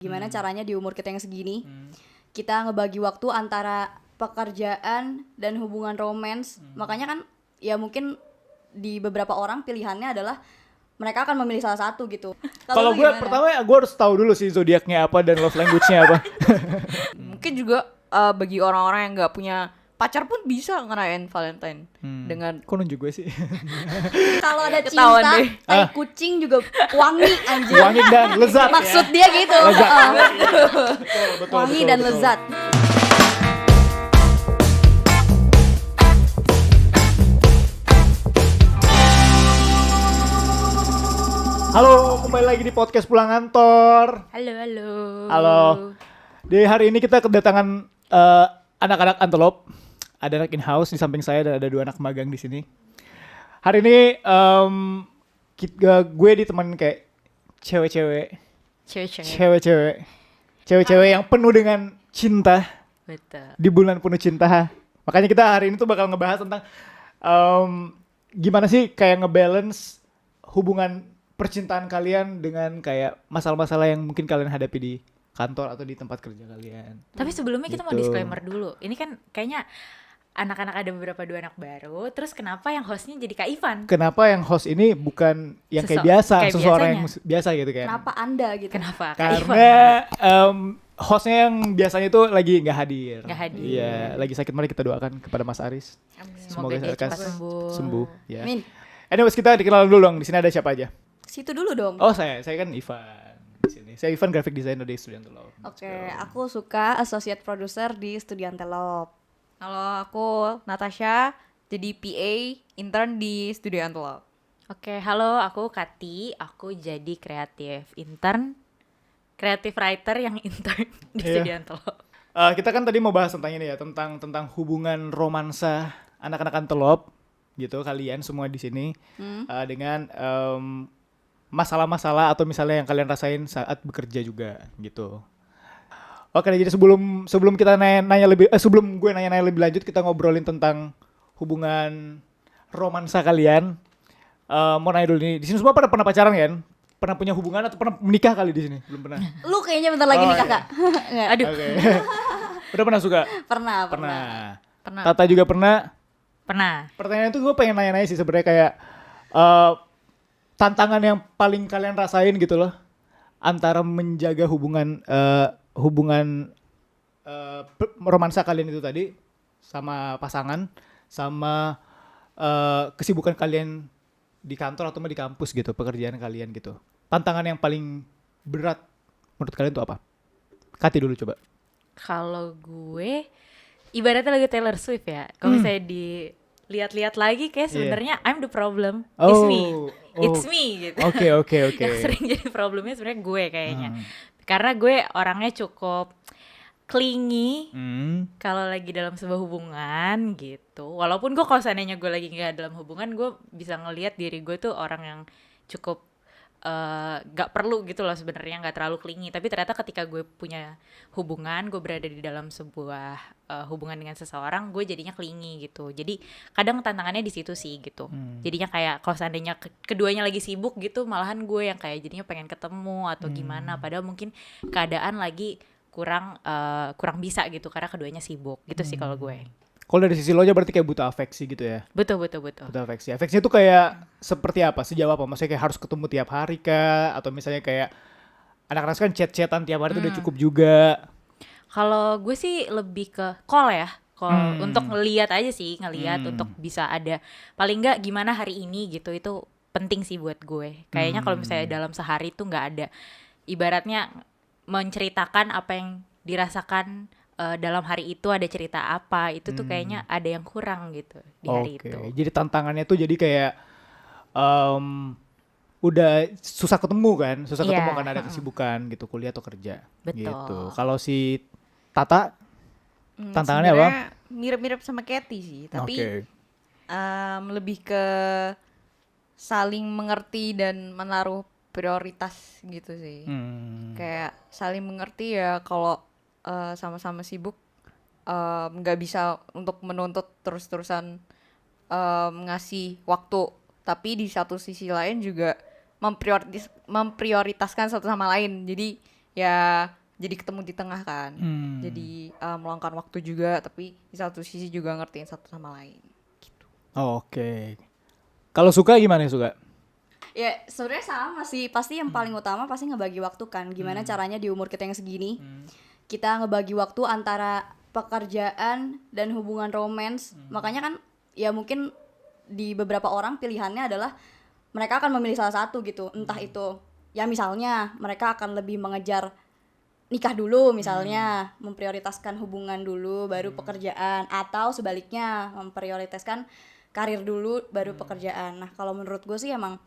Gimana caranya di umur kita yang segini kita ngebagi waktu antara pekerjaan dan hubungan romance. Makanya kan ya mungkin di beberapa orang pilihannya adalah mereka akan memilih salah satu gitu. Kalau gue pertama gue harus tahu dulu sih zodiaknya apa dan love language-nya apa. Mungkin juga bagi orang-orang yang nggak punya pacar pun bisa ngerayain Valentine dengan Kok nunjuk gue sih? kalau ada Ketahuan cinta, deh. tai kucing juga wangi anjir. Wangi dan lezat Maksud ya. dia gitu. Lezat. Betul, wangi dan lezat. Halo, kembali lagi di podcast Pulang Kantor. Halo. Di hari ini kita kedatangan anak-anak Antelop. Ada anak in-house di samping saya dan ada 2 anak magang di sini. Hari ini gue ditemenin kayak cewek-cewek yang penuh dengan cinta. Betul. Di bulan penuh cinta. Makanya kita hari ini tuh bakal ngebahas tentang gimana sih kayak ngebalance hubungan percintaan kalian dengan kayak masalah-masalah yang mungkin kalian hadapi di kantor atau di tempat kerja kalian. Tapi sebelumnya kita mau Gitu. disclaimer dulu. Ini kan kayaknya anak-anak ada beberapa 2 anak baru. Terus kenapa yang hostnya jadi Kak Ivan? Kenapa yang host ini bukan yang kayak biasa, kayak seseorang yang biasanya. biasa gitu kan? Kenapa Anda gitu? Kenapa Kak Ivan? Karena hostnya yang biasanya itu lagi nggak hadir. Nggak hadir. Iya, lagi sakit. Mari kita doakan kepada Mas Aris. Semoga dia lekas cepat sembuh. Ya. Amin. Anyways, kita dikenal dulu dong. Di sini ada siapa aja? Situ dulu dong. Oh, saya kan Ivan di sini. Saya Ivan, graphic designer di Studiante Law. Oke, aku suka associate producer di Studiante Law. Kalau aku Natasha jadi PA intern di Studio Antelo. Oke, halo, aku Kati. Aku jadi kreatif intern, kreatif writer yang intern di Iya. Studio Antelo. Kita kan tadi mau bahas tentang ini ya, tentang hubungan romansa anak-anak Antelop gitu, kalian semua di sini dengan masalah-masalah atau misalnya yang kalian rasain saat bekerja juga gitu. Oke, jadi sebelum kita sebelum gue nanya lebih lanjut, kita ngobrolin tentang hubungan romansa kalian. Mau nanya dulu nih, di sini semua pada pernah pacaran kan? Pernah punya hubungan atau pernah menikah kali di sini? Belum pernah. Lu kayaknya bentar lagi Oh, nikah, iya. Kak. Nggak. Aduh, Oke. Udah pernah suka? Pernah. pernah. Tata juga pernah. Pernah. Pertanyaan itu gue pengen nanya-nanya sih sebenarnya kayak tantangan yang paling kalian rasain gitu loh antara menjaga hubungan romansa kalian itu tadi sama pasangan sama kesibukan kalian di kantor atau di kampus gitu, pekerjaan kalian gitu. Tantangan yang paling berat menurut kalian itu apa? Kati dulu coba. Kalau gue ibaratnya lagu Taylor Swift ya. Kalau misalnya dilihat-lihat lagi kayak sebenarnya I'm the problem. It's me. It's me gitu. Oke. Yang sering jadi problemnya sebenarnya gue kayaknya. Karena gue orangnya cukup clingy kalau lagi dalam sebuah hubungan gitu. Walaupun gue kalau seandainya gue lagi nggak dalam hubungan, gue bisa ngelihat diri gue tuh orang yang cukup gak perlu gitu loh sebenarnya, nggak terlalu clingy. Tapi ternyata ketika gue punya hubungan, gue berada di dalam sebuah hubungan dengan seseorang, gue jadinya clingy gitu. Jadi kadang tantangannya di situ sih gitu. Jadinya kayak kalau seandainya keduanya lagi sibuk gitu, malahan gue yang kayak jadinya pengen ketemu atau gimana. Padahal mungkin keadaan lagi kurang bisa gitu karena keduanya sibuk gitu sih kalau gue. Kalau dari sisi lo aja berarti kayak butuh afeksi gitu ya? Betul. Butuh afeksi. Afeksinya tuh kayak seperti apa? Sejauh apa? Maksudnya kayak harus ketemu tiap hari kah? Atau misalnya kayak anak-anak kan chat-chatan tiap hari tuh udah cukup juga. Kalau gue sih lebih ke call ya. Call untuk ngelihat aja sih, untuk bisa ada paling nggak gimana hari ini gitu. Itu penting sih buat gue. Kayaknya kalau misalnya dalam sehari tuh nggak ada ibaratnya menceritakan apa yang dirasakan dalam hari itu, ada cerita apa, itu tuh kayaknya ada yang kurang gitu di hari itu. Jadi tantangannya tuh jadi kayak udah susah ketemu kan, ketemu karena ada kesibukan gitu, kuliah atau kerja. Betul. Gitu. Kalau si Tata tantangannya apa? Mirip-mirip sama Katy sih, tapi Oke. lebih ke saling mengerti dan menaruh prioritas gitu sih. Kayak saling mengerti ya kalau sama-sama sibuk nggak bisa untuk menuntut terus-terusan ngasih waktu, tapi di satu sisi lain juga memprioritaskan satu sama lain. Jadi ya jadi ketemu di tengah kan. Jadi meluangkan waktu juga, tapi di satu sisi juga ngertiin satu sama lain. Oke. Kalau Suka gimana ya, Suka? Ya sebenarnya sama sih, pasti yang paling utama pasti ngebagi waktu kan. Gimana caranya di umur kita yang segini kita ngebagi waktu antara pekerjaan dan hubungan romance. Makanya kan ya mungkin di beberapa orang pilihannya adalah mereka akan memilih salah satu gitu. Entah itu ya misalnya mereka akan lebih mengejar nikah dulu misalnya, memprioritaskan hubungan dulu baru pekerjaan, atau sebaliknya memprioritaskan karir dulu baru pekerjaan. Nah kalau menurut gue sih emang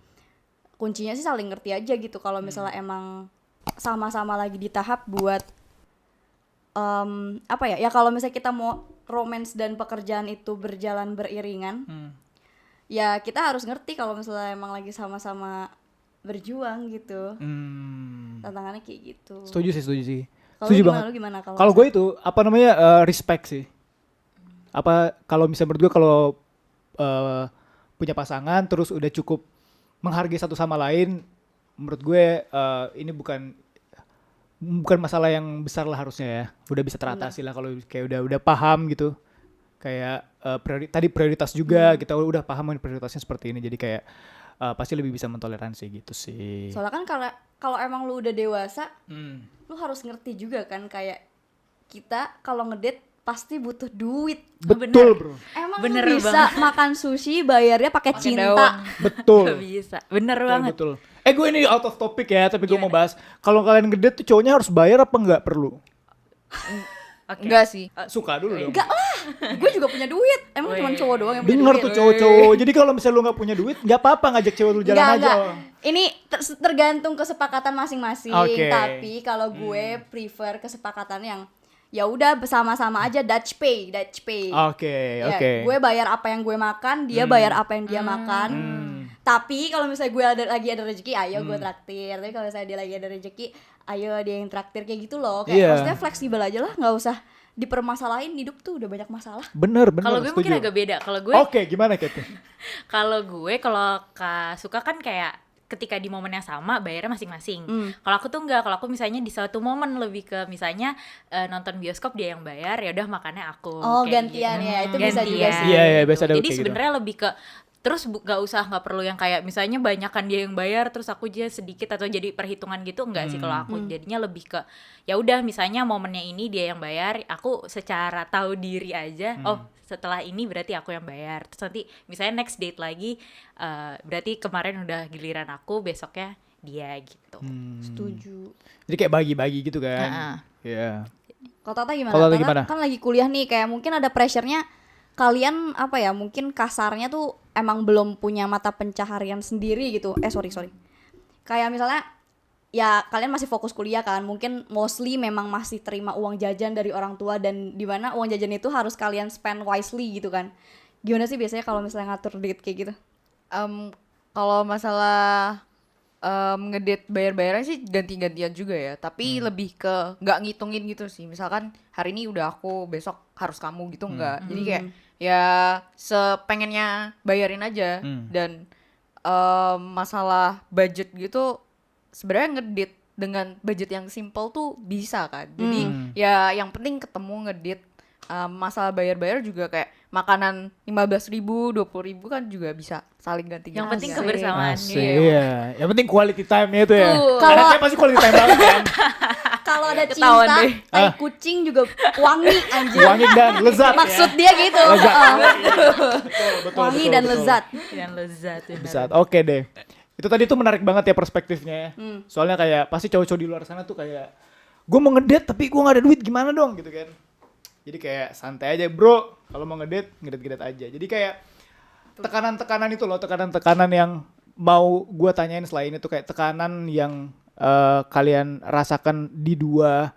kuncinya sih saling ngerti aja gitu. Kalau misalnya emang sama-sama lagi di tahap buat apa ya kalau misalnya kita mau romance dan pekerjaan itu berjalan beriringan, ya kita harus ngerti kalau misalnya emang lagi sama-sama berjuang gitu. Tantangannya kayak gitu. Setuju sih. Kalau Setuju gimana, banget. lu gimana Kalau gue itu apa namanya respect sih. Apa kalau misalnya menurut gue kalau punya pasangan terus udah cukup menghargai satu sama lain, menurut gue ini bukan masalah yang besar lah harusnya ya. Udah bisa teratasi lah kalau kayak udah paham gitu. Kayak tadi prioritas juga kita udah paham prioritasnya seperti ini. Jadi kayak pasti lebih bisa mentoleransi gitu sih. Soalnya kan kalau emang lu udah dewasa, lu harus ngerti juga kan kayak kita kalau ngedate pasti butuh duit. Betul, bro. Emang Bener lu bisa makan sushi bayarnya pakai cinta. daun. Betul. Gak bisa, bener banget. Betul. Gue ini out of topic ya, tapi gue mau bahas. Kalau kalian ngedate tuh cowoknya harus bayar apa nggak perlu? Oke. Enggak sih. Suka dulu dong. Enggak lah, gue juga punya duit. Emang cuma cowok doang yang punya Dengar duit? tuh cowok-cowok. Jadi kalau misalnya lu nggak punya duit, nggak apa-apa ngajak cewek lu jalan aja. Enggak. Ini tergantung kesepakatan masing-masing. Oke. Tapi kalau gue prefer kesepakatan yang ya udah bersama-sama aja Dutch pay. Oke. Ya, gue bayar apa yang gue makan, dia bayar apa yang dia makan. Tapi kalau misalnya gue lagi ada rezeki, ayo gue traktir. Tapi kalau misalnya dia lagi ada rezeki, ayo dia yang traktir, kayak gitu loh. Kayak maksudnya fleksibel aja lah, nggak usah dipermasalahin. Hidup tuh udah banyak masalah. Bener. Kalau gue mungkin agak beda. Kalau gue Gimana Kate? kalau Kak Suka kan kayak ketika di momen yang sama bayarnya masing-masing. Kalau aku tuh enggak, kalau aku misalnya di suatu momen lebih ke misalnya nonton bioskop dia yang bayar, ya udah makannya aku. Oh, kayak gantian gitu. ya, itu bisa juga sih. Iya, biasa ada Jadi kayak gitu. sebenarnya lebih ke terus nggak perlu yang kayak misalnya banyakan dia yang bayar terus aku aja sedikit atau jadi perhitungan gitu, enggak sih kalau aku. Jadinya lebih ke ya udah misalnya momennya ini dia yang bayar, aku secara tahu diri aja. Oh, setelah ini berarti aku yang bayar. Terus nanti misalnya next date lagi berarti kemarin udah giliran aku, besoknya dia gitu. Setuju. Jadi kayak bagi-bagi gitu kan. Iya. Kalau Tata gimana? Kalau Tata Tata gimana? kan lagi kuliah nih, kayak mungkin ada pressure-nya. Kalian apa ya, mungkin kasarnya tuh emang belum punya mata pencaharian sendiri gitu. Sorry. Kayak misalnya ya kalian masih fokus kuliah kan, mungkin mostly memang masih terima uang jajan dari orang tua, dan di mana uang jajan itu harus kalian spend wisely gitu kan. Gimana sih biasanya kalau misalnya ngatur duit kayak gitu? Kalau masalah ngedate bayar-bayaran sih ganti-gantian juga ya, tapi lebih ke nggak ngitungin gitu sih. Misalkan hari ini udah aku, besok harus kamu gitu, nggak. Jadi kayak ya sepengennya bayarin aja. Dan masalah budget gitu, sebenarnya ngedate dengan budget yang simple tuh bisa kan. Jadi ya yang penting ketemu ngedate. Masalah bayar-bayar juga kayak makanan 15.000, 20.000 kan juga bisa saling ganti-ganti. Yang penting kebersamaan. Iya. Yang penting quality time-nya itu ya. Tuh. Karena saya pasti quality time banget kan. Kalau ada Ketahuan cinta, deh. tai kucing juga wangi anjir. Wangi dan lezat Maksud ya. dia gitu. Lezat. Betul, wangi dan lezat. Dan lezat. benar. Lezat. Oke deh. Itu tadi tuh menarik banget ya perspektifnya ya. Soalnya kayak pasti cowok-cowok di luar sana tuh kayak gue mau ngedate tapi gue gak ada duit, gimana dong gitu kan. Jadi kayak santai aja bro, kalau mau ngedate aja. Jadi kayak tekanan-tekanan itu loh, tekanan-tekanan yang mau gue tanyain selain itu, kayak tekanan yang kalian rasakan di dua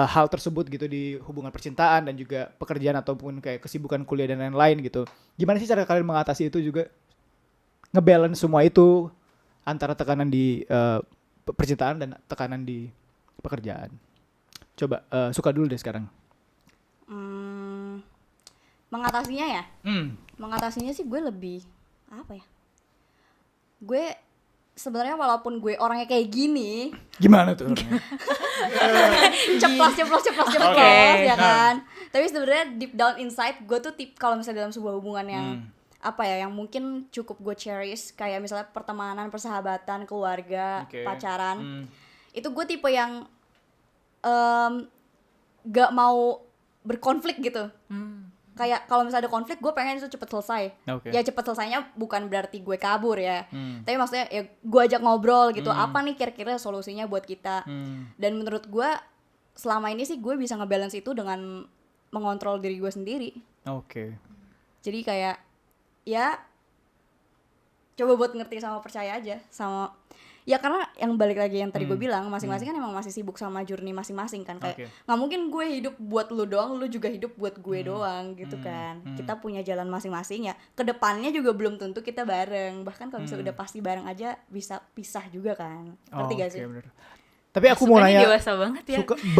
hal tersebut gitu, di hubungan percintaan dan juga pekerjaan ataupun kayak kesibukan kuliah dan lain-lain gitu. Gimana sih cara kalian mengatasi itu juga? Ngebalance semua itu antara tekanan di percintaan dan tekanan di pekerjaan. Coba Suka dulu deh sekarang. Mengatasinya ya? Mengatasinya sih gue lebih apa ya? Gue sebenarnya walaupun gue orangnya kayak gini, Gimana tuh orangnya? ceplos Oke. ya kan. Tapi sebenarnya deep down inside gue tuh kalau misalnya dalam sebuah hubungan yang apa ya, yang mungkin cukup gue cherish, kayak misalnya pertemanan, persahabatan, keluarga, Oke. pacaran, itu gue tipe yang gak mau berkonflik gitu. Kayak kalau misalnya ada konflik, gue pengen itu cepet selesai. Oke. Ya cepet selesainya bukan berarti gue kabur ya, tapi maksudnya ya gue ajak ngobrol gitu, apa nih kira-kira solusinya buat kita. Dan menurut gue selama ini sih gue bisa ngebalance itu dengan mengontrol diri gue sendiri. Oke. Jadi kayak ya coba buat ngerti sama percaya aja sama, ya karena yang balik lagi yang tadi gue bilang, masing-masing kan emang masih sibuk sama journey masing-masing kan, kayak Oke. nggak mungkin gue hidup buat lu doang, lu juga hidup buat gue doang gitu kan. Kita punya jalan masing-masing, ya kedepannya juga belum tentu kita bareng, bahkan kalau misalnya udah pasti bareng aja bisa pisah juga kan. Ngerti gak sih? Bener. Tapi aku mau Sukanya nanya, dewasa banget ya.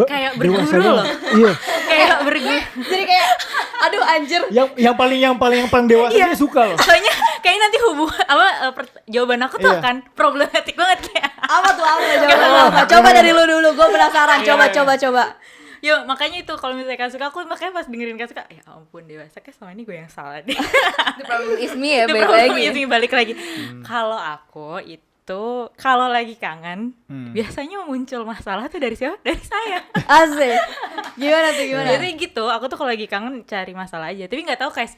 Kayak dewasa berguru loh. banget. Iya. Kayak berguru. Jadi kayak aduh anjir. yang paling dewasa Iya. dia suka loh. Soalnya kayak nanti hubungan jawaban aku tuh Iya. akan problematik banget kayak. Apa tuh coba dari lu dulu, gue penasaran. Coba. Yo, makanya itu kalau misalnya Kak Suka, aku makanya pas dengerin Kak Suka, ya ampun dewasa, kayak selama ini gue yang salah deh. The problem is me ya, The balik problem lagi. is me, balik lagi. Kalau aku itu kalau lagi kangen, biasanya muncul masalah tuh dari siapa? Dari saya. Asik. Gimana tuh gimana? Jadi gitu, aku tuh kalau lagi kangen cari masalah aja. Tapi nggak tahu kayak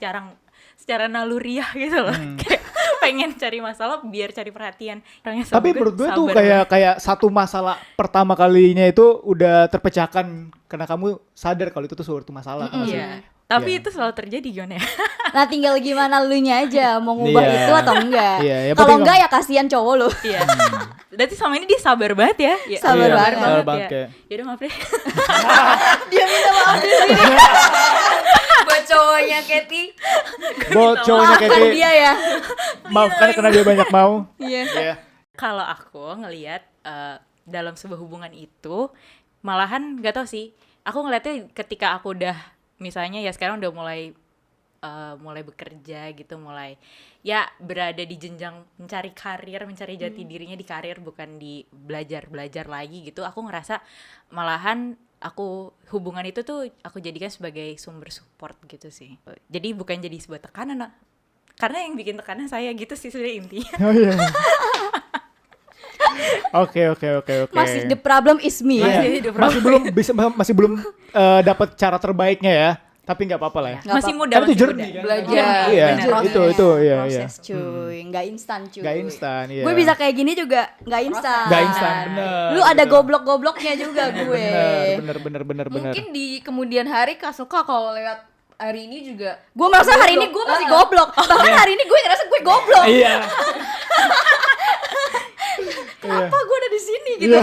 secara naluriah gitu loh. Kayak pengen cari masalah biar cari perhatian. Orangnya Tapi sabar- menurut gue tuh sabar kayak satu masalah pertama kalinya itu udah terpecahkan karena kamu sadar kalau itu tuh suatu masalah. banget. nggak sih? Iya. Tapi Iya. itu selalu terjadi gimana ya? Nah tinggal gimana lu nya aja mau ngubah Iya. itu atau enggak. Iya, yang Kalau penting enggak ya kasihan cowok lu. Iya. Berarti selama ini dia sabar banget ya? Ya, Sabar Iya, banget. sabar banget ya. kayak. Yaudah maaf deh. Dia minta maaf di sini. Buat cowoknya Katy. Bocownya kayak Maafkan dia ya. maafkan karena dia banyak mau. Iya. Iya. Kalau aku ngelihat dalam sebuah hubungan itu malahan gak tau sih, aku ngeliatnya ketika aku udah misalnya ya sekarang udah mulai bekerja gitu, mulai ya berada di jenjang mencari karir, mencari jati dirinya di karir, bukan di belajar lagi gitu. Aku ngerasa malahan hubungan itu tuh aku jadikan sebagai sumber support gitu sih. Jadi bukan jadi sebuah tekanan, karena yang bikin tekanan saya gitu sih sebenarnya intinya. Oh iya. Oke. Masih the problem is me. Iya. Masih hidup Masih belum dapat cara terbaiknya ya. Tapi nggak apa-apa lah ya. Nggak Masih apa-apa. muda, Kan itu masih journey muda. kan. Belajar. Iya, Benar. itu iya. Proses cuy, nggak instan cuy. Nggak instan, iya. Gue bisa kayak gini juga nggak instan. Nggak instan, bener. Lu ada Betul. goblok-gobloknya juga gue. Bener. Mungkin di kemudian hari Kak Suka kalau lewat hari ini juga Gue merasa hari ini gue masih goblok. Bahkan hari ini gue ngerasa gue goblok. Iya. Kenapa gue ada di sini gitu?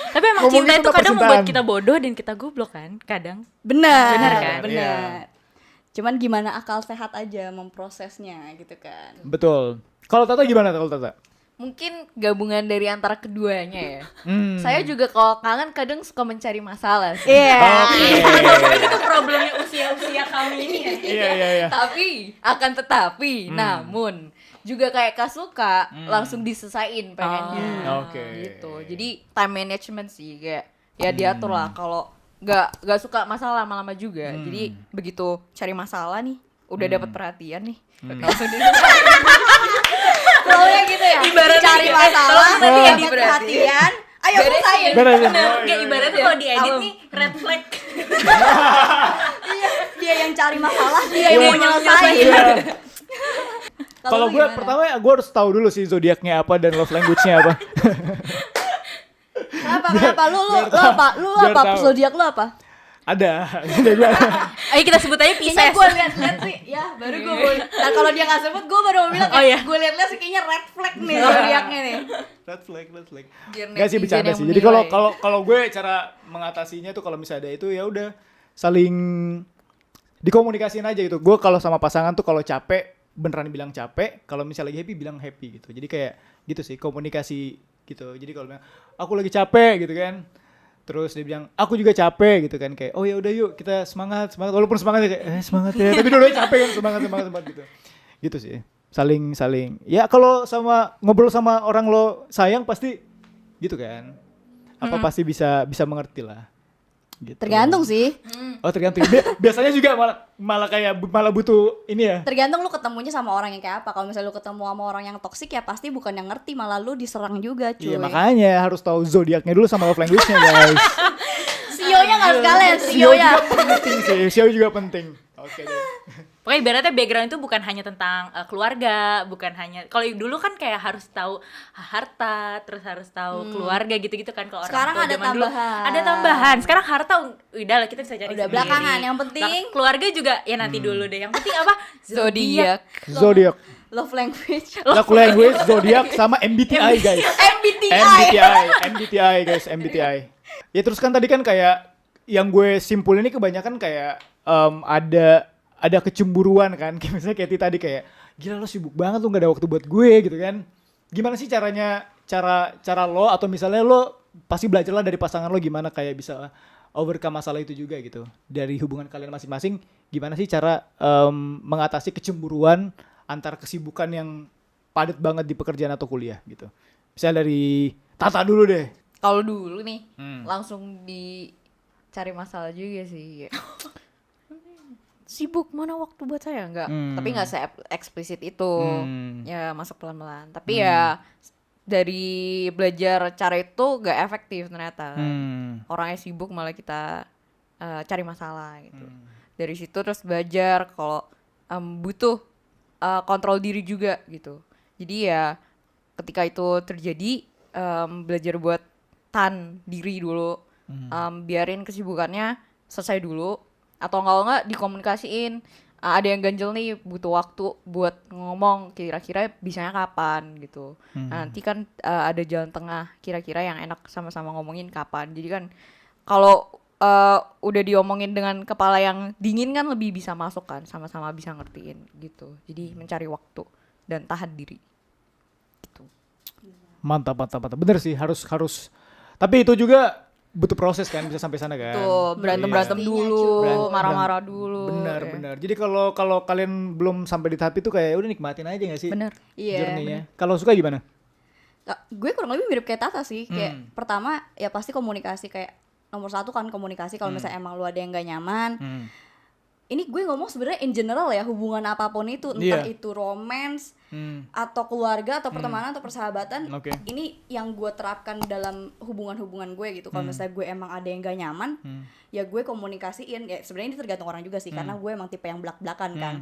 Tapi emang Ngomongin cinta itu tentang kadang percintaan. membuat kita bodoh dan kita goblok kan, kadang. Benar. Benar kan? Benar. Iya. Cuman gimana akal sehat aja memprosesnya gitu kan. Betul. Kalau Tata gimana kalau Tata? mungkin gabungan dari antara keduanya ya. Saya Hmm. juga kalau kangen kadang suka mencari masalah sih. Iya. Itu problemnya usia-usia kami ini ya. Iya. Tapi namun juga kayak Kak Suka langsung diselesain pengennya. Oke. Gitu. Jadi time management sih kayak ya diatur lah kalau nggak suka masalah lama-lama juga. Jadi begitu cari masalah nih udah dapat perhatian nih langsung diselesain. Flownya gitu ya. Ibaratnya cari gitu. masalah, Tolong nanti dapat edit perhatian. Ayo selesaiin. Beresin. Kayak ibaratnya kalau diedit nih red flag. Iya, dia yang cari masalah, dia yang Iya, mau nyelesain. Iya. Kalau lu gue gimana? pertama gue harus tahu dulu sih zodiaknya apa dan love language-nya apa. Kenapa? Lu biar apa? Lu biar apa? tahu. Zodiak lu apa? Ada. Jadi ada. Ayo kita sebut aja Kayaknya Pisces. gue liat-liat sih, ya baru gue mau. Nah kalau dia nggak sebut, gue baru mau bilang Oh, iya. gue liat-liat sih kayaknya red flag nih zodiaknya nih. Red flag. Biar Gak sih netizen bercanda yang sih. Jadi kalau menilai. kalau gue cara mengatasinya tuh kalau misalnya ada itu ya udah saling dikomunikasiin aja gitu. Gue kalau sama pasangan tuh kalau capek beneran bilang capek, kalau misalnya lagi happy bilang happy gitu. Jadi kayak gitu sih komunikasi gitu. Jadi kalau bilang aku lagi capek gitu kan. Terus dia bilang aku juga capek gitu kan, kayak oh ya udah yuk kita semangat walaupun semangat kayak semangat ya tapi dulu capek kan semangat gitu. Gitu sih. saling ya kalau sama ngobrol sama orang lo sayang pasti gitu kan, apa pasti bisa mengerti lah gitu. Tergantung sih. Oh tergantung. Biasanya juga malah kayak malah butuh ini ya. Tergantung lu ketemunya sama orang yang kayak apa. Kalau misalnya lu ketemu sama orang yang toksik ya pasti bukan yang ngerti, malah lu diserang juga cuy. Iya makanya harus tahu zodiaknya dulu sama love language-nya guys. Sionya nggak sekalian, Sio sionya. juga penting sih, Sio juga penting. Oke deh. Pokoknya ibaratnya background itu bukan hanya tentang keluarga, bukan hanya kalau dulu kan kayak harus tahu harta, terus harus tahu keluarga gitu-gitu kan kalau orang Sekarang tua ada zaman dulu. tambahan. Ada tambahan. Sekarang harta udah lah kita bisa cari Udah sendiri. belakangan, yang penting keluarga juga ya nanti dulu deh. Yang penting apa? Zodiak. Zodiak. love language. Love language, zodiak sama MBTI guys. MBTI guys, MBTI. Ya terus kan tadi kan kayak yang gue simpulin ini kebanyakan kayak ada kecemburuan kan, kayak misalnya kayak tadi kayak gila lo sibuk banget lo nggak ada waktu buat gue gitu kan. Gimana sih cara lo atau misalnya lo pasti belajar lah dari pasangan lo gimana kayak bisa overcome masalah itu juga gitu. Dari hubungan kalian masing-masing gimana sih cara mengatasi kecemburuan antara kesibukan yang padat banget di pekerjaan atau kuliah gitu. Misalnya dari Tata dulu deh. Kalau dulu nih langsung dicari masalah juga sih. Sibuk mana waktu buat saya enggak, tapi nggak se-eksplisit itu. Ya masuk pelan-pelan. Tapi ya dari belajar cara itu gak efektif ternyata. Orangnya sibuk malah kita cari masalah gitu. Dari situ terus belajar kalau butuh kontrol diri juga gitu. Jadi ya ketika itu terjadi belajar buat tahan diri dulu, biarin kesibukannya selesai dulu, atau enggak dikomunikasiin. Ada yang ganjel nih butuh waktu buat ngomong kira-kira bisanya kapan gitu. Nanti kan ada jalan tengah kira-kira yang enak sama-sama ngomongin kapan. Jadi kan kalau udah diomongin dengan kepala yang dingin kan lebih bisa masuk kan, sama-sama bisa ngertiin gitu. Jadi mencari waktu dan tahan diri gitu. Mantap. Bener sih harus. Tapi itu juga butuh proses kan bisa sampai sana kan. Tuh berantem Pastinya, dulu, cuy. marah-marah dulu. Benar. Jadi kalau kalian belum sampai di tahap itu kayak udah nikmatin aja nggak sih? Bener. Iya. Journey-nya. Kalau suka gimana? Gue kurang lebih mirip kayak Tata sih. Kayak pertama ya pasti komunikasi, kayak nomor satu kan komunikasi. Kalau misalnya emang lu ada yang gak nyaman, ini gue ngomong sebenarnya in general ya, hubungan apapun itu, entah itu romance atau keluarga atau pertemanan atau persahabatan. Oke. Ini yang gue terapkan dalam hubungan-hubungan gue gitu. Kalau misalnya gue emang ada yang gak nyaman, ya gue komunikasiin. Ya sebenarnya ini tergantung orang juga sih, karena gue emang tipe yang belak-belakan kan.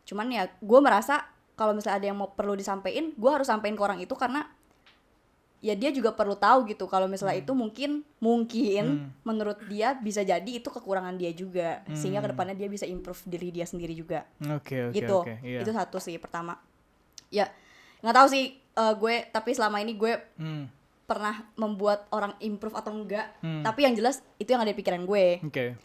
Cuman ya gue merasa kalau misalnya ada yang mau perlu disampaikan, gue harus sampein ke orang itu, karena ya dia juga perlu tahu gitu kalau misalnya itu mungkin menurut dia bisa jadi itu kekurangan dia juga, sehingga kedepannya dia bisa improve diri dia sendiri juga. Oke. Gitu. Iya. Itu satu sih pertama. Ya nggak tahu sih gue, tapi selama ini gue pernah membuat orang improve atau enggak, tapi yang jelas itu yang ada di pikiran gue. Oke.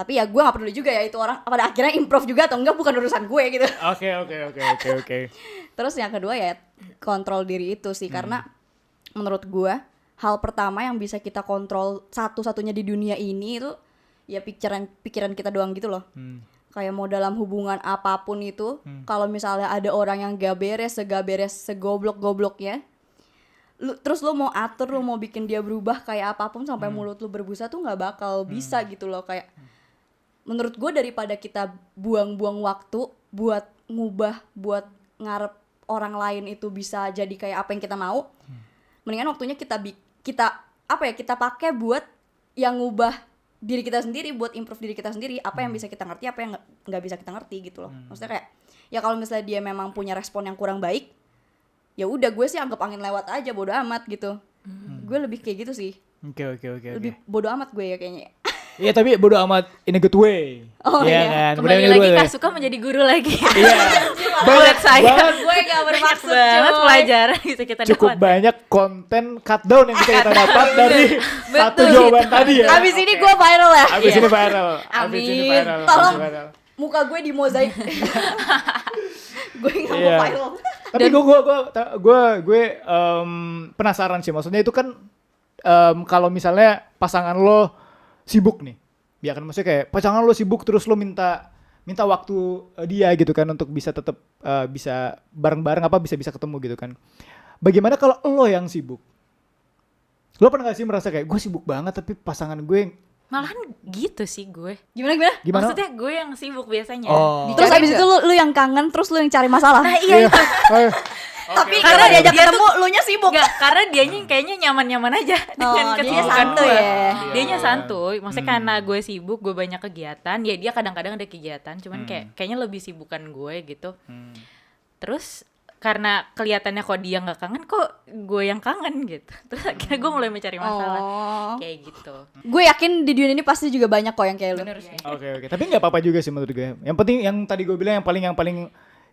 Tapi ya gue nggak peduli juga ya itu orang pada akhirnya improve juga atau enggak, bukan urusan gue gitu. Oke. Terus yang kedua ya kontrol diri itu sih, karena menurut gue hal pertama yang bisa kita kontrol satu-satunya di dunia ini itu ya pikiran kita doang gitu loh. Kayak mau dalam hubungan apapun itu, kalau misalnya ada orang yang gak beres, segoblok-gobloknya, terus lu mau atur, lu mau bikin dia berubah kayak apapun sampai mulut lu berbusa tuh nggak bakal bisa gitu loh. Kayak menurut gue daripada kita buang-buang waktu buat ngubah, buat ngarep orang lain itu bisa jadi kayak apa yang kita mau, mendingan waktunya kita pakai buat yang ngubah diri kita sendiri, buat improve diri kita sendiri, apa yang bisa kita ngerti, apa yang nggak bisa kita ngerti gitu loh. Maksudnya kayak ya kalau misalnya dia memang punya respon yang kurang baik, ya udah gue sih anggap angin lewat aja, bodo amat gitu. Gue lebih kayak gitu sih. Oke. Lebih bodo amat gue ya kayaknya. Iya tapi bodo amat in a good way. Oh, iya. Kan. Kembali lagi Kak Suka menjadi guru lagi. Iya. Buat saya. Gue gak bermaksud banget cuy. pelajaran bisa kita Cukup dapat. banyak konten cut down yang bisa kita dapat dari satu jawaban tadi ya. Abis ini gue viral ya. Abis ini viral. Amin. Tolong muka gue di mozaik. Gue gak mau viral. Tapi gue penasaran sih, maksudnya itu kan kalau misalnya pasangan lo sibuk nih, ya kan maksudnya kayak pasangan lo sibuk terus lo minta minta waktu dia gitu kan untuk bisa tetap bisa bareng-bareng apa bisa ketemu gitu kan. Bagaimana kalau lo yang sibuk? Lo pernah gak sih merasa kayak gue sibuk banget tapi pasangan gue Malahan gitu sih gue. Gimana? gimana? Maksudnya gue yang sibuk biasanya. Oh. Terus Dicari abis itu lu yang kangen, terus lu yang cari masalah. Nah iya itu. Oh, Tapi Oke. karena Karena diajak dia ketemu, lu nya sibuk. Enggak, karena dianya kayaknya nyaman-nyaman aja dengan dia kesibukan santuy gue. ya. Dianya santuy. Maksudnya karena gue sibuk, gue banyak kegiatan, ya dia kadang-kadang ada kegiatan, cuman kayaknya lebih sibukan gue gitu. Terus karena kelihatannya kok dia nggak kangen, kok gue yang kangen gitu. Terus akhirnya gue mulai mencari masalah. Oh. Kayak gitu. Gue yakin di dunia ini pasti juga banyak kok yang kayak lu. Bener sih. Oke. Tapi nggak apa-apa juga sih menurut gue. Yang penting yang tadi gue bilang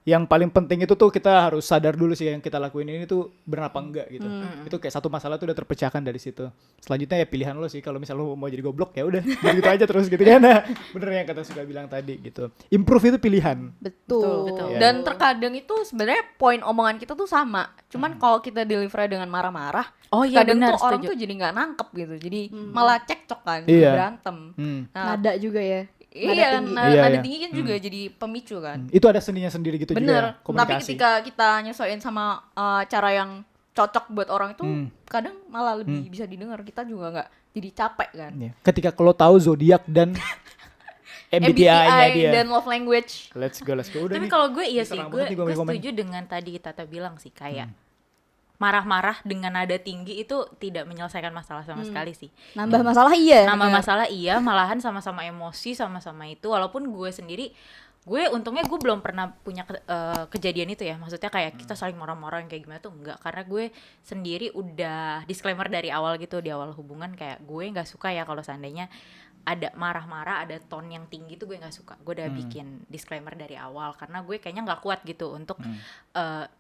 yang paling penting itu tuh kita harus sadar dulu sih yang kita lakuin ini tuh benar apa enggak gitu. Itu kayak satu masalah tuh udah terpecahkan dari situ. Selanjutnya ya pilihan lo sih, kalau misal lo mau jadi goblok ya udah gitu aja terus gitu kan. Nah, bener yang kata suka bilang tadi gitu. Improve itu pilihan. Betul. Betul. Iya. Dan terkadang itu sebenarnya poin omongan kita tuh sama. Cuman kalau kita deliver dengan marah-marah, Oh iya kadang benar, tuh orang setuju. tuh jadi nggak nangkep gitu. Jadi malah cekcok kan, Iya. berantem. Nah, Nada juga ya. iya, tinggi. nada Iya, iya. tinggi kan juga jadi pemicu kan. Itu ada seninya sendiri gitu juga. Bener. Tapi Komunikasi. ketika kita nyesuaiin sama cara yang cocok buat orang itu, kadang malah lebih bisa didengar. Kita juga nggak jadi capek kan. Iya. Ketika lo tahu zodiak dan MBTI-nya dia. dan love language. Let's go. Udah Tapi nih. kalau gue iya sih, Diserang gue banget nih gue komen. setuju dengan tadi Tata bilang sih kayak marah-marah dengan nada tinggi itu tidak menyelesaikan masalah sama sekali sih. Nambah masalah iya. Nama masalah iya, malahan sama-sama emosi, sama-sama itu. Walaupun gue sendiri, gue untungnya gue belum pernah punya kejadian itu ya. Maksudnya kayak kita saling marah-marah yang kayak gimana tuh enggak. Karena gue sendiri udah disclaimer dari awal gitu, di awal hubungan kayak gue nggak suka ya kalau seandainya ada marah-marah, ada tone yang tinggi tuh gue nggak suka. Gue udah bikin disclaimer dari awal karena gue kayaknya nggak kuat gitu untuk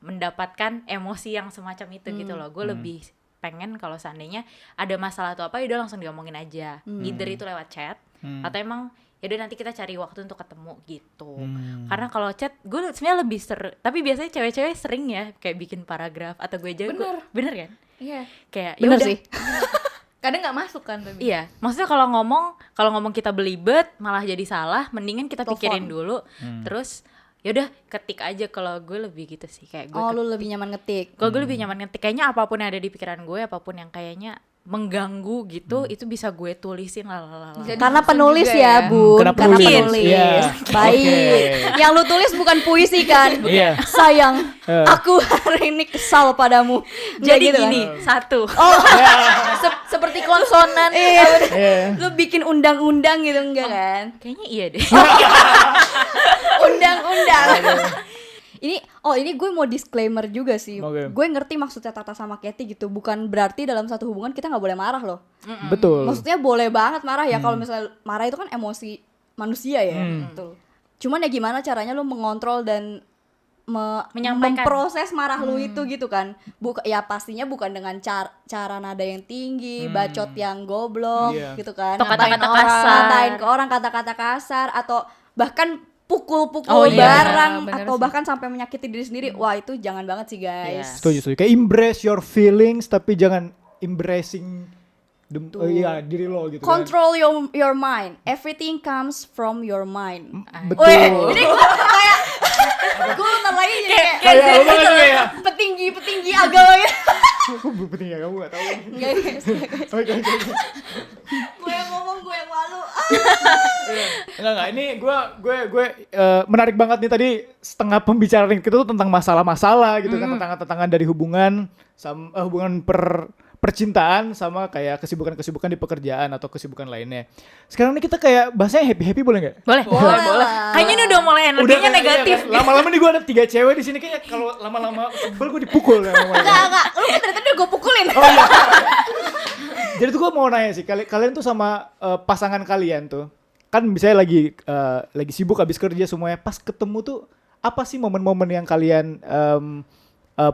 mendapatkan emosi yang semacam itu gitu loh. Gue lebih pengen kalau seandainya ada masalah atau apa, ya udah langsung diomongin aja. Either itu lewat chat atau emang ya udah nanti kita cari waktu untuk ketemu gitu. Karena kalau chat gue sebenarnya lebih tapi biasanya cewek-cewek sering ya kayak bikin paragraf atau gue aja bener kan? Iya. Kayak Bener yaudah. sih. Kadang nggak masuk kan tapi. Iya, maksudnya kalau ngomong kita belibet malah jadi salah, mendingan kita pikirin dulu, terus yaudah ketik aja. Kalau gue lebih gitu sih, kayak gue Oh, lu lebih nyaman ngetik. kalau gue lebih nyaman ngetik, kayaknya apapun yang ada di pikiran gue, apapun yang kayaknya mengganggu gitu, itu bisa gue tulisin lah. Bisa Karena disusun penulis juga ya, Bun. Karena Karena penulis. penulis. Iya. Baik. Oke. Yang lu tulis bukan puisi kan? Iya. Sayang, aku hari ini kesal padamu. Nggak Jadi gitu kan? gini, satu. Oh, seperti konsonan. iya. Iya. Lu bikin undang-undang gitu enggak kan? Kayaknya iya deh. Undang-undang. Ini gue mau disclaimer juga sih. Oke. Gue ngerti maksudnya Tata sama Katy gitu. Bukan berarti dalam satu hubungan kita nggak boleh marah loh. Betul. Maksudnya boleh banget marah ya. Kalau misalnya marah itu kan emosi manusia ya. Betul. Cuman ya gimana caranya lu mengontrol dan Menyampaikan. memproses marah lu itu gitu kan. Ya pastinya bukan dengan cara nada yang tinggi, bacot yang goblok Iya. gitu kan. Atau kata-kata Ngatain orang, kasar. ngatain ke orang kata-kata kasar atau bahkan pukul-pukul Oh, iya. barang Bener atau sih. bahkan sampai menyakiti diri sendiri. Wah, itu jangan banget sih, guys. Setuju. Kayak embrace your feelings tapi jangan embracing diri lo gitu kan. Control your mind. Everything comes from your mind. Betul. Weh, ini gue kayak gue ntar lagi jadi kayak apa lagi ya? petinggi agama ya. Gue penting ya, kamu gak tahu. Enggak, guys. Oke. Gue yang ngomong, gue yang malu. Enggak, ini gue menarik banget nih tadi setengah pembicaraan kita tuh tentang masalah-masalah gitu kan, tantangan-tantangan dari hubungan sama hubungan percintaan sama kayak kesibukan-kesibukan di pekerjaan atau kesibukan lainnya. Sekarang nih kita kayak bahasanya happy-happy boleh nggak? Boleh. Boleh. Kayaknya ini udah mulai energinya kayaknya negatif. kan. Lama-lama nih gue ada 3 cewek di sini, kayaknya kalau lama-lama sebel gue dipukul. Enggak. Lu kan dari tadi gue pukulin. Oh iya. Jadi tuh gue mau nanya sih, kalian tuh sama pasangan kalian tuh, kan misalnya lagi sibuk habis kerja semuanya, pas ketemu tuh apa sih momen-momen yang kalian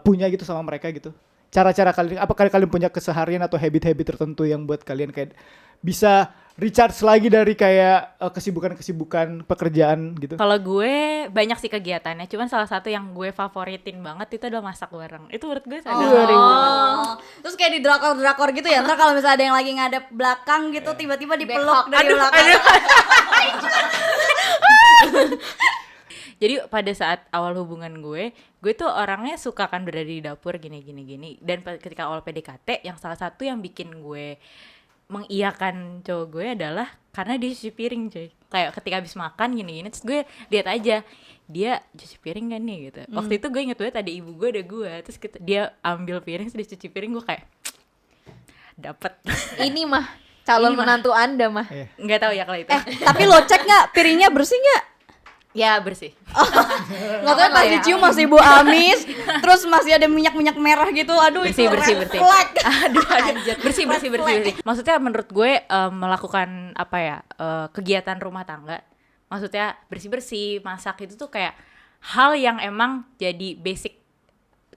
punya gitu sama mereka gitu? Cara-cara kalian, apakah kalian punya keseharian atau habit-habit tertentu yang buat kalian kayak bisa recharge lagi dari kayak kesibukan-kesibukan pekerjaan gitu? Kalau gue banyak sih kegiatannya, cuman salah satu yang gue favoritin banget itu adalah masak bareng. Itu menurut gue Oh. Terus kayak di drakor-drakor gitu ya. Ntar kalau misalnya ada yang lagi ngadep belakang gitu, tiba-tiba dipeluk dari belakang. Jadi pada saat awal hubungan gue tuh orangnya suka kan berada di dapur gini. Dan ketika awal PDKT, yang salah satu yang bikin gue mengiyakan cowok gue adalah karena dia cuci piring, coy. Kayak ketika habis makan gini, terus gue lihat aja dia cuci piring kan nih gitu. Waktu itu gue inget banget ada ibu gue, ada gue, terus dia ambil piring, terus dia cuci piring, gue kayak dapet. Ini mah calon menantu Anda mah. Nggak tahu ya kalau itu. Tapi lo cek nggak piringnya bersih nggak? Ya bersih. Nggak tahu pas dicium masih bau amis, terus masih ada minyak merah gitu. Aduh Bersih. red flag. Aduh. Bersih. Maksudnya menurut gue melakukan apa ya, kegiatan rumah tangga, maksudnya bersih, masak itu tuh kayak hal yang emang jadi basic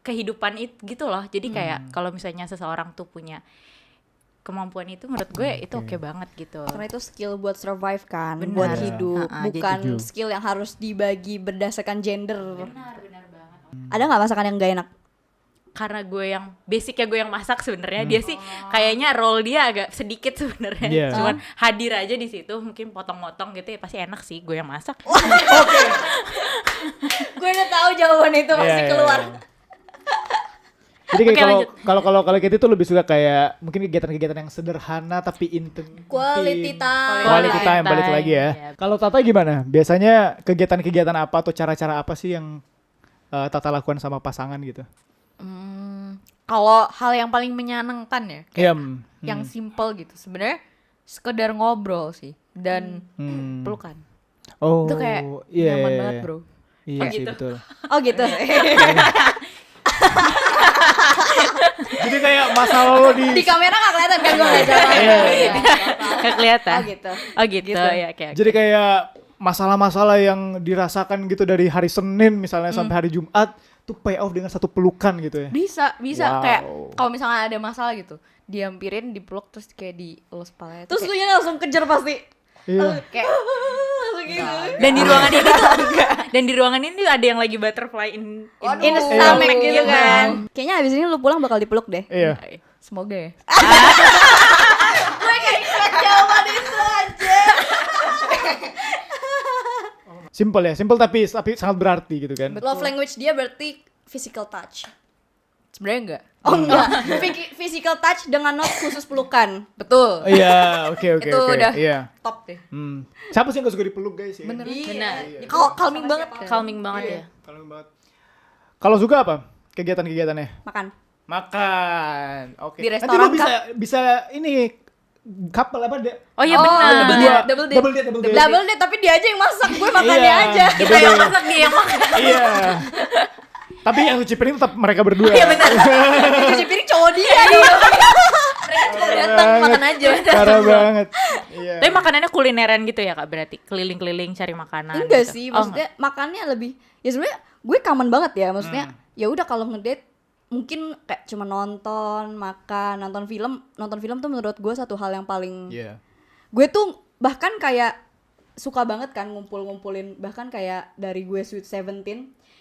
kehidupan gitu loh. Jadi kayak kalau misalnya seseorang tuh punya kemampuan itu, menurut gue itu oke banget gitu. Karena itu skill buat survive kan, Benar. buat hidup, bukan jadi- skill yang harus dibagi berdasarkan gender. Benar banget. Ada nggak masakan yang gak enak? Karena gue yang basicnya gue yang masak sebenarnya, dia sih kayaknya role dia agak sedikit sebenarnya. Iya. Cuman hadir aja di situ, mungkin potong-potong gitu ya, pasti enak sih gue yang masak. Gue udah tahu jawaban itu pasti Iya, keluar. Jadi kayak Oke, kalau Katy tuh lebih suka kayak mungkin kegiatan-kegiatan yang sederhana tapi intens. Quality time. Quality time balik lagi ya. Iya. Kalau Tata gimana? Biasanya kegiatan-kegiatan apa atau cara-cara apa sih yang Tata lakukan sama pasangan gitu? Kalau hal yang paling menyenangkan ya, Iya. yang simple gitu. Sebenarnya sekedar ngobrol sih dan pelukan. Oh, Itu kayak iya, nyaman iya, banget, iya. bro. Iya sih gitu. betul. Oh gitu. Jadi kayak masalah lo Di di kamera nggak kelihatan kan gue nggak jawab. Iya. Gak kelihatan. Oh gitu. Oh gitu. Ya oke. Jadi kayak masalah-masalah yang dirasakan gitu dari hari Senin misalnya sampai hari Jumat tuh pay off dengan satu pelukan gitu ya. Bisa Wow. kayak kalau misalnya ada masalah gitu, diampirin, dipeluk terus kayak dielus kepalanya. Terus lu kayak, nya langsung kejar pasti. Iya. kayak Langsung gitu. Dan di ruangan ini tuh dan di ruangan ini ada yang lagi butterfly in In a Iya. stomach gitu Iya. kan. Kayaknya abis ini lu pulang bakal dipeluk deh. Iya. semoga ya. Gue kayak expect jawaban itu aja. Simple ya, simple tapi sangat berarti gitu kan. Love language dia berarti physical touch. Sebenarnya enggak. Oh enggak, physical touch dengan not khusus pelukan. Betul. Iya, oke. Itu udah Iya. top deh. Siapa sih yang gak suka dipeluk guys ya? Bener. Iya. Calming banget. calming banget ya. Kalau banget. Kalau suka apa? Kegiatan-kegiatannya? Makan. Makan. Oke. Di Nanti restoran lo bisa ini couple apa deh? Oh iya benar. double date. Double date. Double date tapi dia aja yang masak, gue makannya Iya, aja. Kita yang masak, dia yang makan. Iya. Tapi yang cuci piring tetap mereka berdua. Iya benar. Cuci piring cowok dia. Datang makan aja. Parah banget. Iya. Tapi makanannya kulineran gitu ya Kak, berarti keliling-keliling cari makanan. Enggak gitu. sih, Oh, maksudnya makannya lebih ya sebenarnya gue common banget ya, maksudnya ya udah kalau ngedate mungkin kayak cuma nonton, makan, nonton film tuh menurut gue satu hal yang paling Iya. gue tuh bahkan kayak suka banget kan ngumpulin bahkan kayak dari gue Sweet 17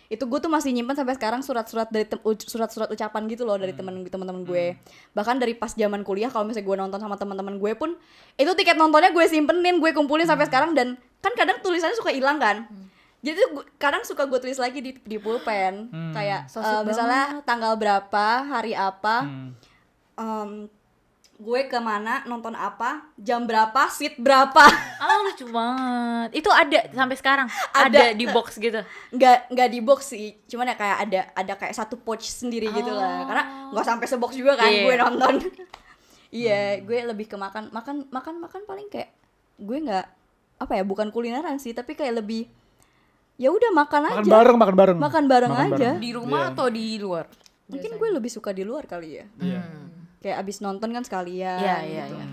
itu gue tuh masih nyimpen sampai sekarang surat-surat dari surat-surat ucapan gitu loh dari teman-teman gue. Bahkan dari pas zaman kuliah kalau misalnya gue nonton sama teman-teman gue pun itu tiket nontonnya gue simpenin, gue kumpulin sampai sekarang dan kan kadang tulisannya suka hilang kan. Jadi tuh kadang suka gue tulis lagi di pulpen kayak misalnya tanggal berapa, hari apa, gue kemana, nonton apa, jam berapa, seat berapa. Ah lucu banget. Itu ada sampai sekarang. Ada. Ada di box gitu. nggak di box sih, cuman ya kayak ada kayak satu pouch sendiri gitu lah, karena nggak sampai sebox juga kan. Iya. Gue nonton. Iya, gue lebih ke makan paling kayak gue nggak apa ya, bukan kulineran sih, tapi kayak lebih ya udah makan aja. Makan bareng. Makan bareng aja. Di rumah atau di luar? Mungkin gue lebih suka di luar kali ya. Iya. Kayak abis nonton kan sekalian Iya, gitu. iya.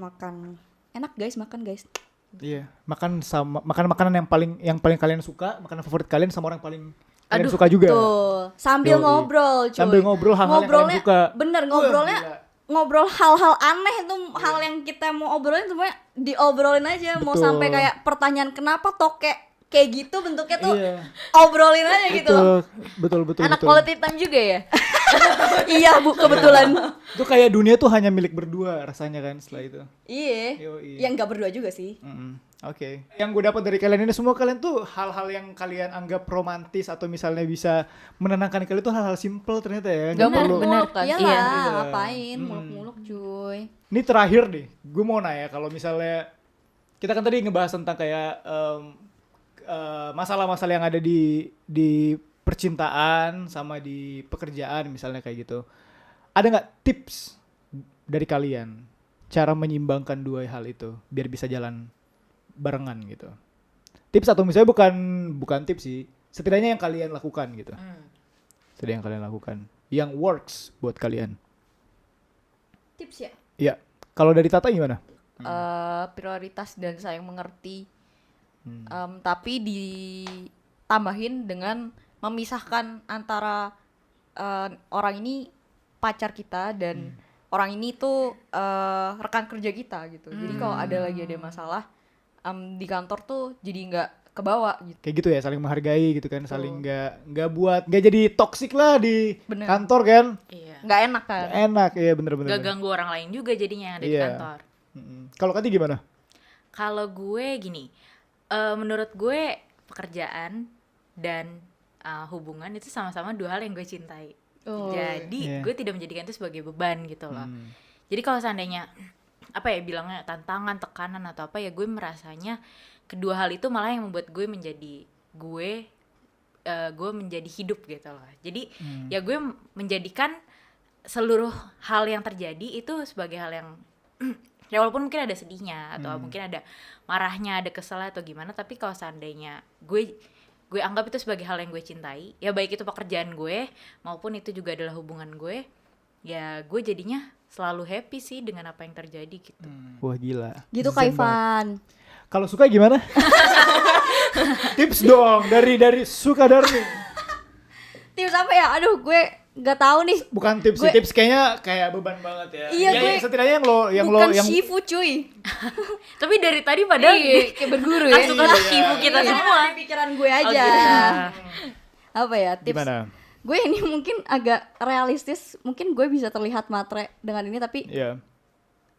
Makan. Enak guys, makan guys. Iya. Makan makanan yang paling kalian suka, makanan favorit kalian sama orang paling kalian Aduh, suka juga. Tuh, sambil Yoi. ngobrol cuy. Sambil ngobrol hal-hal yang kalian suka. Bener, Gila. ngobrol hal-hal aneh itu, hal yang kita mau obrolin semuanya diobrolin aja. Mau Betul. sampai kayak pertanyaan kenapa tokek kayak gitu bentuknya tuh Iya. obrolin aja gitu. Betul. Anak quality time juga ya. Iya Bu, kebetulan. Itu kayak dunia tuh hanya milik berdua rasanya kan setelah itu. Iya. Yoi. Yang nggak berdua juga sih. Oke. Yang gue dapat dari kalian ini semua, kalian tuh hal-hal yang kalian anggap romantis atau misalnya bisa menenangkan kalian tuh hal-hal simple ternyata ya. Nggak perlu. muluk-muluk kan. Iyalah, Iya. ngapain muluk-muluk cuy. Ini terakhir nih, gue mau nanya kalau misalnya kita kan tadi ngebahas tentang kayak masalah-masalah yang ada di percintaan sama di pekerjaan misalnya kayak gitu. Ada nggak tips dari kalian cara menyimbangkan dua hal itu biar bisa jalan barengan gitu? Tips atau misalnya bukan tips sih, setidaknya yang kalian lakukan gitu. Setidaknya yang kalian lakukan, yang works buat kalian. Tips ya? Ya, kalau dari Tata gimana? Prioritas dan saling mengerti. Tapi ditambahin dengan memisahkan antara orang ini pacar kita dan orang ini tuh rekan kerja kita gitu. Jadi kalau ada masalah di kantor tuh jadi nggak kebawa gitu. Kayak gitu ya, saling menghargai gitu kan, saling nggak jadi toksik lah di Bener. kantor kan. Iya. Nggak enak kan. Nggak enak ya, bener-bener. Gak ganggu orang lain juga jadinya yang ada di Iya. kantor. Kalau Kati gimana? Kalau gue gini, menurut gue pekerjaan dan hubungan itu sama-sama dua hal yang gue cintai. Oh, Jadi iya. gue tidak menjadikan itu sebagai beban gitu loh. Jadi kalau seandainya apa ya bilangnya tantangan, tekanan atau apa ya, gue merasanya kedua hal itu malah yang membuat gue menjadi gue menjadi hidup gitu loh. Jadi ya gue menjadikan seluruh hal yang terjadi itu sebagai hal yang ya walaupun mungkin ada sedihnya atau mungkin ada marahnya, ada keselnya atau gimana, tapi kalau seandainya gue anggap itu sebagai hal yang gue cintai, ya baik itu pekerjaan gue maupun itu juga adalah hubungan gue, ya gue jadinya selalu happy sih dengan apa yang terjadi gitu. Wah gila. Gitu Zen Kak banget. Ivan. Kalau suka gimana? Tips dong dari suka Darmi. Tips apa ya? Aduh, gue nggak tahu nih. Bukan tips sih, Gue- tips kayaknya kayak beban banget ya. Iya, Ya, gue- setidaknya Bukan Shifu cuy. Tapi dari tadi padahal Iya, kayak berguru ya. langsung ke shifu kita Iya, semua. di pikiran gue aja. gitu. Apa ya tips? Gimana? Gue ini mungkin agak realistis. Mungkin gue bisa terlihat matre dengan ini, tapi Iya.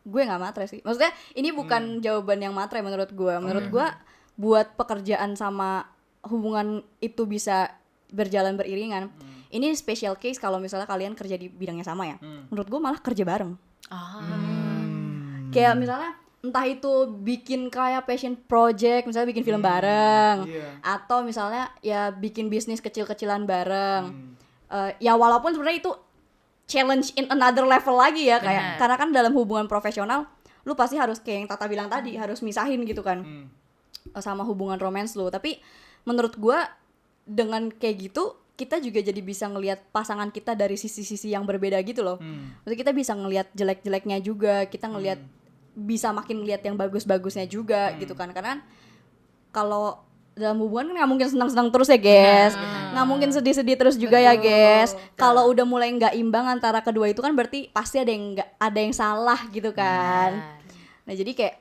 gue nggak matre sih. Maksudnya ini bukan jawaban yang matre menurut gue. Menurut gue buat pekerjaan sama hubungan itu bisa berjalan beriringan. Ini special case kalau misalnya kalian kerja di bidangnya sama ya. Menurut gue malah kerja bareng. Kayak misalnya entah itu bikin kayak passion project, misalnya bikin film bareng, atau misalnya ya bikin bisnis kecil-kecilan bareng. Ya walaupun sebenarnya itu challenge in another level lagi ya, kayak karena kan dalam hubungan profesional lu pasti harus kayak yang Tata bilang tadi, harus misahin gitu kan sama hubungan romance lu. Tapi menurut gua dengan kayak gitu kita juga jadi bisa ngelihat pasangan kita dari sisi-sisi yang berbeda gitu loh. Maksudnya kita bisa ngelihat jelek-jeleknya juga, kita ngelihat bisa makin lihat yang bagus-bagusnya juga gitu kan. Karena kalau dalam hubungan kan nggak mungkin senang-senang terus ya guys, nggak mungkin sedih-sedih terus juga ya guys. Kalau udah mulai nggak imbang antara kedua itu kan berarti pasti ada yang salah gitu kan. Nah jadi kayak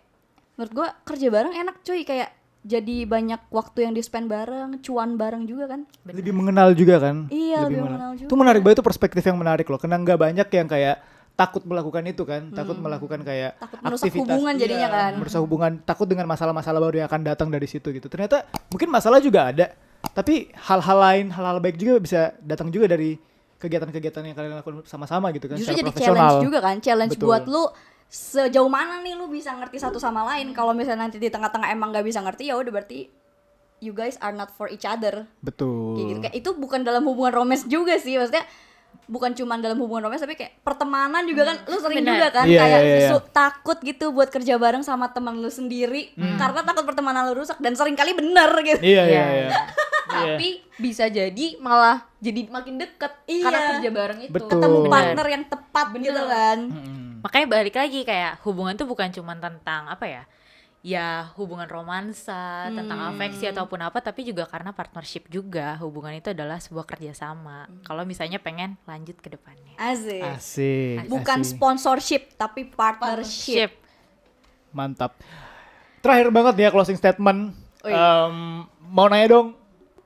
menurut gua kerja bareng enak cuy, kayak jadi banyak waktu yang di spend bareng, cuan bareng juga kan. Lebih mengenal juga kan? Iya, lebih mengenal juga. Itu menarik banget, itu perspektif yang menarik loh. Karena nggak banyak yang kayak takut melakukan itu kan, takut melakukan kayak Takut merusak aktivitas, hubungan jadinya kan. merusak hubungan, takut dengan masalah-masalah baru yang akan datang dari situ gitu. Ternyata mungkin masalah juga ada, tapi hal-hal lain, hal-hal baik juga bisa datang juga dari kegiatan-kegiatan yang kalian lakukan sama-sama gitu kan. Justru secara jadi profesional. challenge juga kan, challenge Betul. buat lu sejauh mana nih lu bisa ngerti satu sama lain. Kalau misalnya nanti di tengah-tengah emang nggak bisa ngerti, ya udah berarti you guys are not for each other. Betul. Kayak gitu. Kayak itu bukan dalam hubungan romance juga sih, maksudnya bukan cuma dalam hubungan romance tapi kayak pertemanan juga kan. Lu sering Benar. juga kan Iya, kayak iya, iya. takut gitu buat kerja bareng sama teman lu sendiri karena takut pertemanan lu rusak, dan sering kali bener gitu. Iya, iya, Iya. iya. Tapi bisa jadi malah jadi makin deket Iya. karena kerja bareng itu. Betul. Ketemu Bener. partner yang tepat gitu kan. Makanya balik lagi kayak hubungan tuh bukan cuma tentang apa ya, ya hubungan romansa, tentang afeksi ataupun apa, tapi juga karena partnership juga. Hubungan itu adalah sebuah kerjasama. Kalau misalnya pengen lanjut ke depannya. Asik. Asik. Bukan asik. sponsorship tapi partnership. Ship. Mantap. Terakhir banget ya closing statement. Mau nanya dong,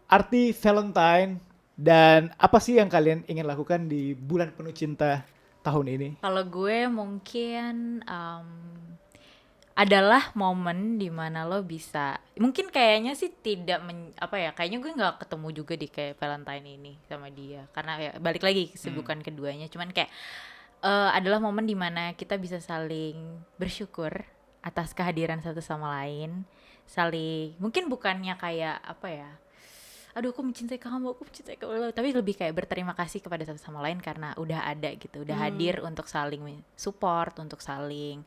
arti Valentine dan apa sih yang kalian ingin lakukan di bulan penuh cinta tahun ini? Kalau gue mungkin adalah momen dimana lo bisa, mungkin kayaknya sih tidak kayaknya gue nggak ketemu juga di kayak Valentine ini sama dia, karena ya balik lagi kesibukan keduanya, cuman kayak adalah momen dimana kita bisa saling bersyukur atas kehadiran satu sama lain, saling mungkin bukannya kayak aduh aku mencintai kamu, tapi lebih kayak berterima kasih kepada satu sama lain karena udah ada gitu, udah hadir untuk saling support, untuk saling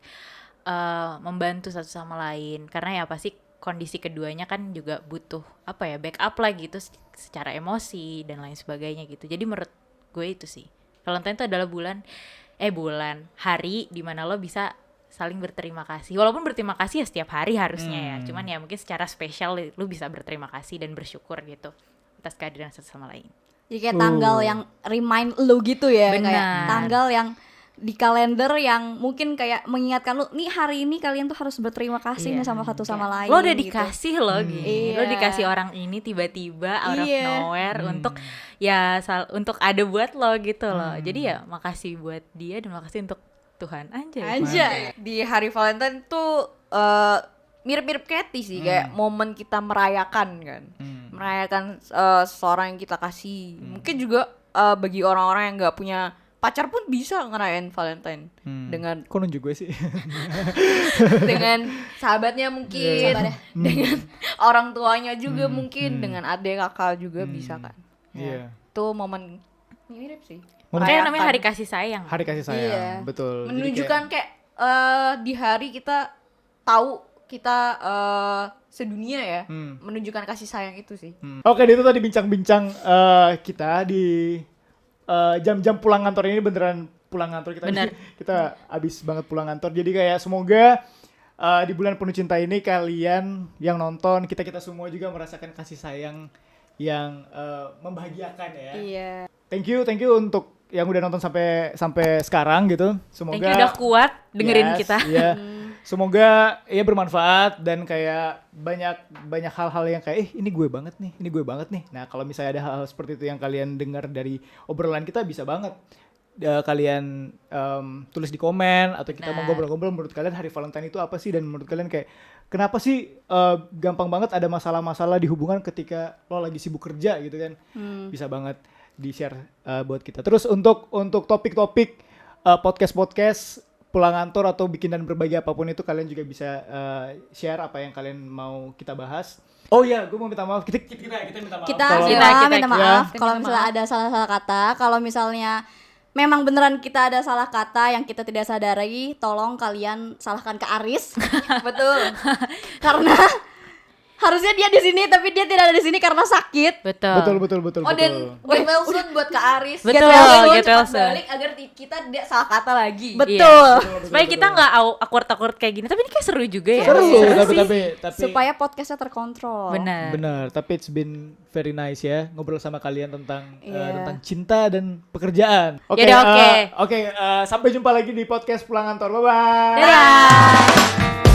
membantu satu sama lain, karena ya pasti kondisi keduanya kan juga butuh backup lah gitu secara emosi dan lain sebagainya gitu. Jadi menurut gue itu sih Valentine itu adalah hari dimana lo bisa saling berterima kasih, walaupun berterima kasih ya setiap hari harusnya ya, cuman ya mungkin secara spesial lo bisa berterima kasih dan bersyukur gitu atas kehadiran satu sama lain. Jadi kayak tanggal yang remind lu gitu ya, Benar. kayak tanggal yang di kalender yang mungkin kayak mengingatkan lu nih hari ini kalian tuh harus berterima kasih nih sama satu sama lain. Lo udah gitu. dikasih lo gini, lo Iya. dikasih orang ini tiba-tiba out of Iya. nowhere untuk untuk ada buat lo gitu loh. Jadi ya makasih buat dia dan makasih untuk Tuhan Anjay. Di hari Valentine tuh mirip-mirip Katy sih, kayak momen kita merayakan kan. Merayakan seseorang yang kita kasih. Mungkin juga bagi orang-orang yang nggak punya pacar pun bisa ngerayain Valentine dengan Kok nunjuk gue sih? dengan sahabatnya mungkin, dengan orang tuanya juga mungkin, dengan adik kakak juga bisa kan. Iya. Itu momen mirip sih. Makanya namanya Merayakan. hari kasih sayang. Hari kasih sayang, Iya. betul. Jadi Menunjukkan kayak di hari kita tahu kita sedunia ya, menunjukkan kasih sayang itu sih. Oke, itu tadi bincang-bincang kita di jam-jam pulang kantor ini, beneran pulang kantor kita. Bener. Kita abis banget pulang kantor. Jadi kayak semoga di bulan penuh cinta ini kalian yang nonton, kita semua juga merasakan kasih sayang yang membahagiakan ya. Iya. Thank you untuk yang udah nonton sampai sekarang gitu. Semoga Thank you udah kuat dengerin Yes, kita. Iya. Semoga ya bermanfaat dan kayak banyak hal-hal yang kayak ini gue banget nih. Nah, kalau misalnya ada hal-hal seperti itu yang kalian dengar dari obrolan kita, bisa banget kalian tulis di komen, atau kita mau ngobrol-ngobrol menurut kalian hari Valentine itu apa sih, dan menurut kalian kayak kenapa sih gampang banget ada masalah-masalah di hubungan ketika lo lagi sibuk kerja gitu kan. Bisa banget di-share buat kita. Terus untuk topik-topik podcast pulang kantor atau bikin dan berbagi apapun itu, kalian juga bisa share apa yang kalian mau kita bahas. Oh iya, gue mau minta maaf. Kita minta maaf. Kita Kalau- minta kita- maaf kita kalau minta misalnya ada salah-salah kata. Kalau misalnya memang beneran kita ada salah kata yang kita tidak sadari, tolong kalian salahkan ke Aris. Betul. Karena harusnya dia di sini tapi dia tidak ada di sini karena sakit. Betul. Betul. Oh, dan get well soon buat Kak Aris. Betul, Get well soon, get well cepat soon. balik agar kita tidak salah kata lagi. Betul. Supaya kita nggak awkward kayak gini, tapi ini kayak seru juga ya. Seru, sih. tapi Supaya podcastnya terkontrol. Benar. benar, tapi it's been very nice ya ngobrol sama kalian tentang Iya. tentang cinta dan pekerjaan. Oke, Yaudah, oke. sampai jumpa lagi di podcast pulang kantor. Bye bye. Dadah.